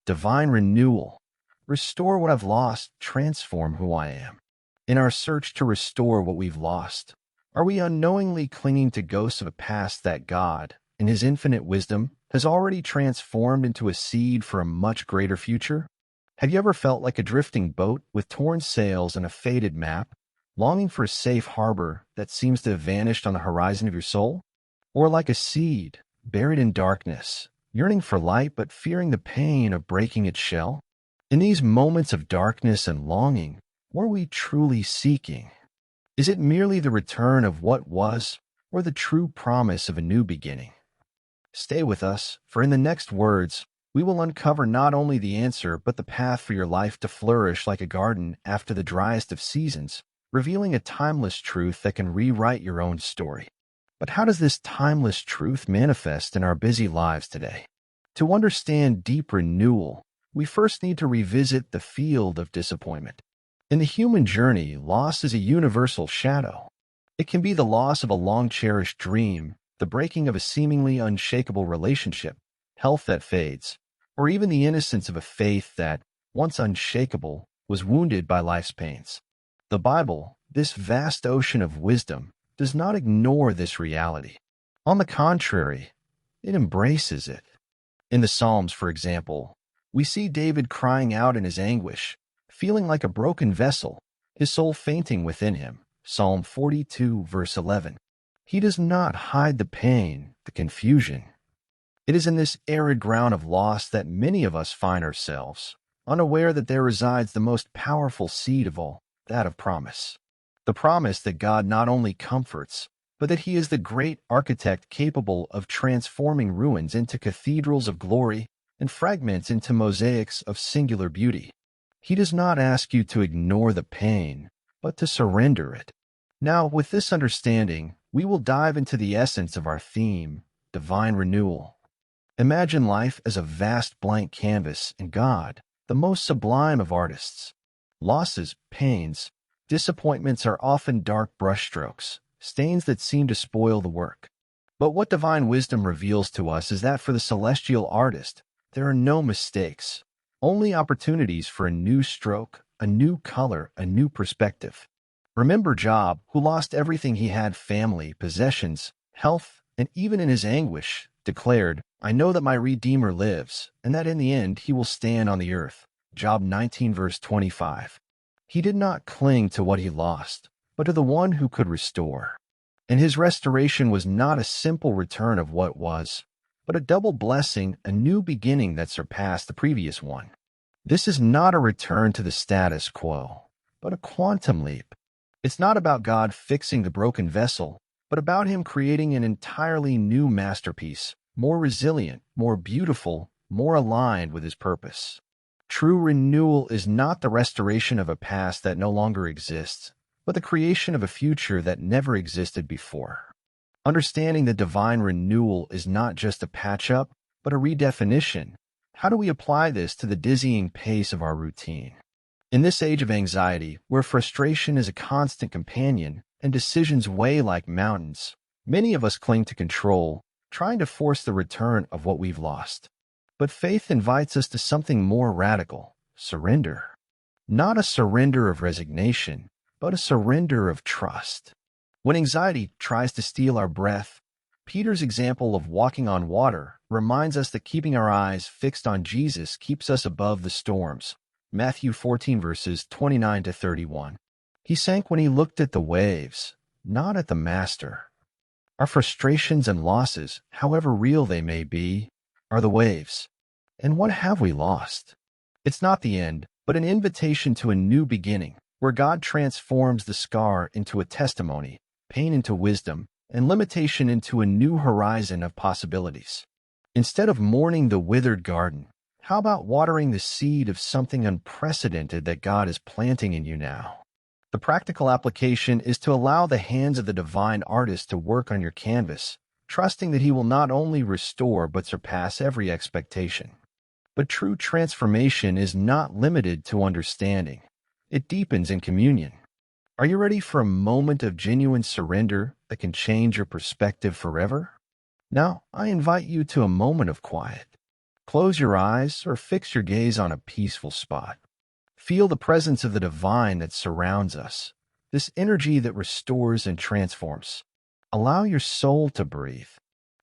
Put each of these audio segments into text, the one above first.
Divine Renewal. Restore what I've lost, transform who I am. In our search to restore what we've lost, are we unknowingly clinging to ghosts of a past that God, in His infinite wisdom, has already transformed into a seed for a much greater future? Have you ever felt like a drifting boat with torn sails and a faded map, longing for a safe harbor that seems to have vanished on the horizon of your soul? Or like a seed, buried in darkness, yearning for light but fearing the pain of breaking its shell? In these moments of darkness and longing, what are we truly seeking? Is it merely the return of what was, or the true promise of a new beginning? Stay with us, for in the next words, we will uncover not only the answer but the path for your life to flourish like a garden after the driest of seasons, revealing a timeless truth that can rewrite your own story. But how does this timeless truth manifest in our busy lives today? To understand deep renewal, we first need to revisit the field of disappointment. In the human journey, loss is a universal shadow. It can be the loss of a long-cherished dream, the breaking of a seemingly unshakable relationship, health that fades, or even the innocence of a faith that, once unshakable, was wounded by life's pains. The Bible, this vast ocean of wisdom, does not ignore this reality. On the contrary, it embraces it. In the Psalms, for example, we see David crying out in his anguish, feeling like a broken vessel, his soul fainting within him. Psalm 42, verse 11. He does not hide the pain, the confusion. It is in this arid ground of loss that many of us find ourselves, unaware that there resides the most powerful seed of all, that of promise. The promise that God not only comforts, but that He is the great architect capable of transforming ruins into cathedrals of glory and fragments into mosaics of singular beauty. He does not ask you to ignore the pain, but to surrender it. Now, with this understanding, we will dive into the essence of our theme, Divine Renewal. Imagine life as a vast blank canvas and God, the most sublime of artists. Losses, pains, disappointments are often dark brushstrokes, stains that seem to spoil the work. But what divine wisdom reveals to us is that for the celestial artist, there are no mistakes, only opportunities for a new stroke, a new color, a new perspective. Remember Job, who lost everything he had: family, possessions, health, and even in his anguish, declared, "I know that my Redeemer lives, and that in the end he will stand on the earth." Job 19, verse 25. He did not cling to what he lost, but to the one who could restore. And his restoration was not a simple return of what was, but a double blessing, a new beginning that surpassed the previous one. This is not a return to the status quo, but a quantum leap. It's not about God fixing the broken vessel, but about Him creating an entirely new masterpiece, more resilient, more beautiful, more aligned with His purpose. True renewal is not the restoration of a past that no longer exists, but the creation of a future that never existed before. Understanding that divine renewal is not just a patch-up, but a redefinition. How do we apply this to the dizzying pace of our routine? In this age of anxiety, where frustration is a constant companion and decisions weigh like mountains, many of us cling to control, trying to force the return of what we've lost. But faith invites us to something more radical: surrender. Not a surrender of resignation, but a surrender of trust. When anxiety tries to steal our breath, Peter's example of walking on water reminds us that keeping our eyes fixed on Jesus keeps us above the storms. Matthew 14, verses 29 to 31. He sank when he looked at the waves, not at the Master. Our frustrations and losses, however real they may be, are the waves. And what have we lost? It's not the end, but an invitation to a new beginning, where God transforms the scar into a testimony, pain into wisdom, and limitation into a new horizon of possibilities. Instead of mourning the withered garden, how about watering the seed of something unprecedented that God is planting in you now? The practical application is to allow the hands of the divine artist to work on your canvas, trusting that He will not only restore but surpass every expectation. But true transformation is not limited to understanding. It deepens in communion. Are you ready for a moment of genuine surrender that can change your perspective forever? Now, I invite you to a moment of quiet. Close your eyes or fix your gaze on a peaceful spot. Feel the presence of the divine that surrounds us, this energy that restores and transforms. Allow your soul to breathe.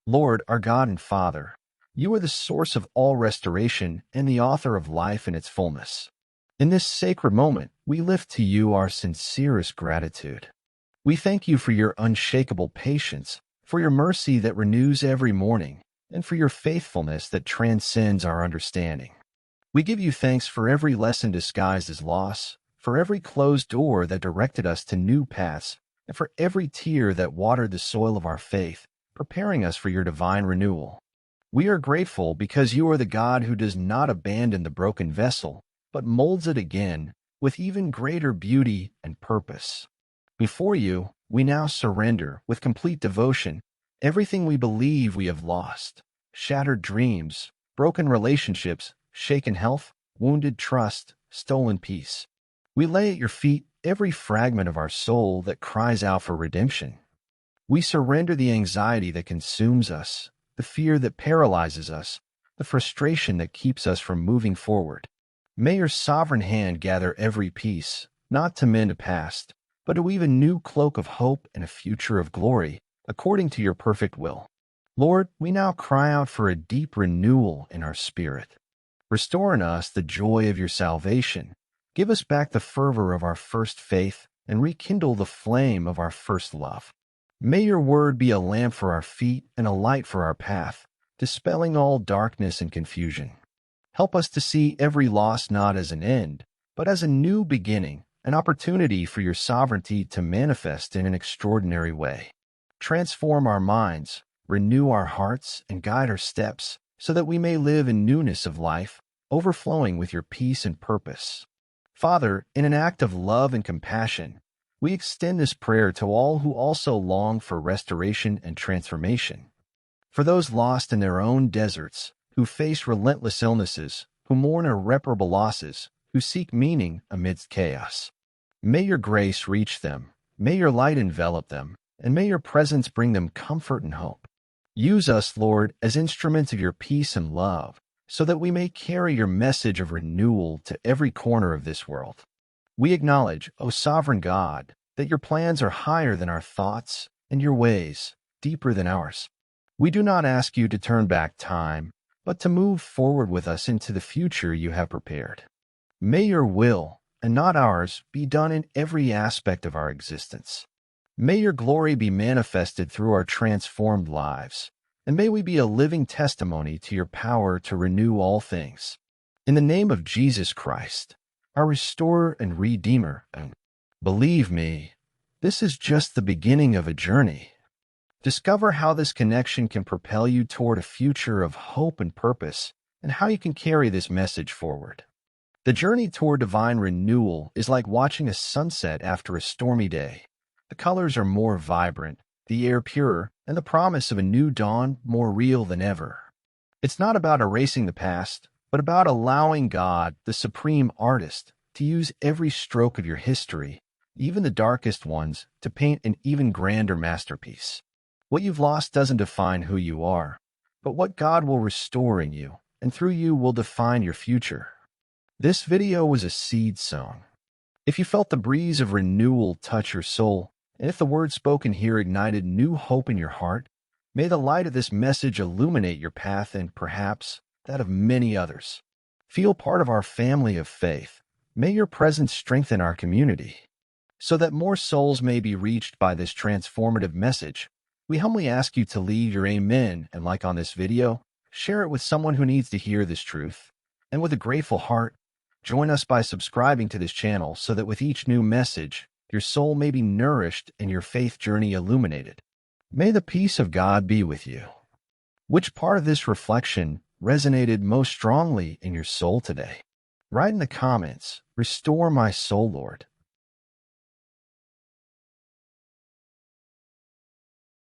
Lord, our God and Father, you are the source of all restoration and the author of life in its fullness. In this sacred moment, we lift to you our sincerest gratitude. We thank you for your unshakable patience, for your mercy that renews every morning, and for your faithfulness that transcends our understanding. We give you thanks for every lesson disguised as loss, for every closed door that directed us to new paths, and for every tear that watered the soil of our faith, preparing us for your divine renewal. We are grateful because you are the God who does not abandon the broken vessel, but molds it again with even greater beauty and purpose. Before you, we now surrender with complete devotion everything we believe we have lost: shattered dreams, broken relationships, shaken health, wounded trust, stolen peace. We lay at your feet every fragment of our soul that cries out for redemption. We surrender the anxiety that consumes us, the fear that paralyzes us, the frustration that keeps us from moving forward. May your sovereign hand gather every piece, not to mend a past, but to weave a new cloak of hope and a future of glory, according to your perfect will. Lord, we now cry out for a deep renewal in our spirit. Restore in us the joy of your salvation. Give us back the fervor of our first faith and rekindle the flame of our first love. May your word be a lamp for our feet and a light for our path, dispelling all darkness and confusion. Help us to see every loss not as an end, but as a new beginning, an opportunity for your sovereignty to manifest in an extraordinary way. Transform our minds, renew our hearts, and guide our steps, so that we may live in newness of life, overflowing with your peace and purpose. Father, in an act of love and compassion, we extend this prayer to all who also long for restoration and transformation. For those lost in their own deserts, who face relentless illnesses, who mourn irreparable losses, who seek meaning amidst chaos. May your grace reach them, may your light envelop them, and may your presence bring them comfort and hope. Use us, Lord, as instruments of your peace and love, so that we may carry your message of renewal to every corner of this world. We acknowledge, O sovereign God, that your plans are higher than our thoughts and your ways deeper than ours. We do not ask you to turn back time, but to move forward with us into the future you have prepared. May your will, and not ours, be done in every aspect of our existence. May your glory be manifested through our transformed lives, and may we be a living testimony to your power to renew all things. In the name of Jesus Christ, our Restorer and Redeemer, and believe me, this is just the beginning of a journey. Discover how this connection can propel you toward a future of hope and purpose, and how you can carry this message forward. The journey toward divine renewal is like watching a sunset after a stormy day. The colors are more vibrant, the air purer, and the promise of a new dawn more real than ever. It's not about erasing the past, but about allowing God, the supreme artist, to use every stroke of your history, even the darkest ones, to paint an even grander masterpiece. What you've lost doesn't define who you are, but what God will restore in you, and through you will define your future. This video was a seed sown. If you felt the breeze of renewal touch your soul, and if the words spoken here ignited new hope in your heart, may the light of this message illuminate your path and perhaps that of many others. Feel part of our family of faith. May your presence strengthen our community. So that more souls may be reached by this transformative message, we humbly ask you to leave your amen and like on this video, share it with someone who needs to hear this truth, and with a grateful heart, join us by subscribing to this channel so that with each new message, your soul may be nourished and your faith journey illuminated. May the peace of God be with you. Which part of this reflection resonated most strongly in your soul today? Write in the comments, "Restore my soul, Lord,"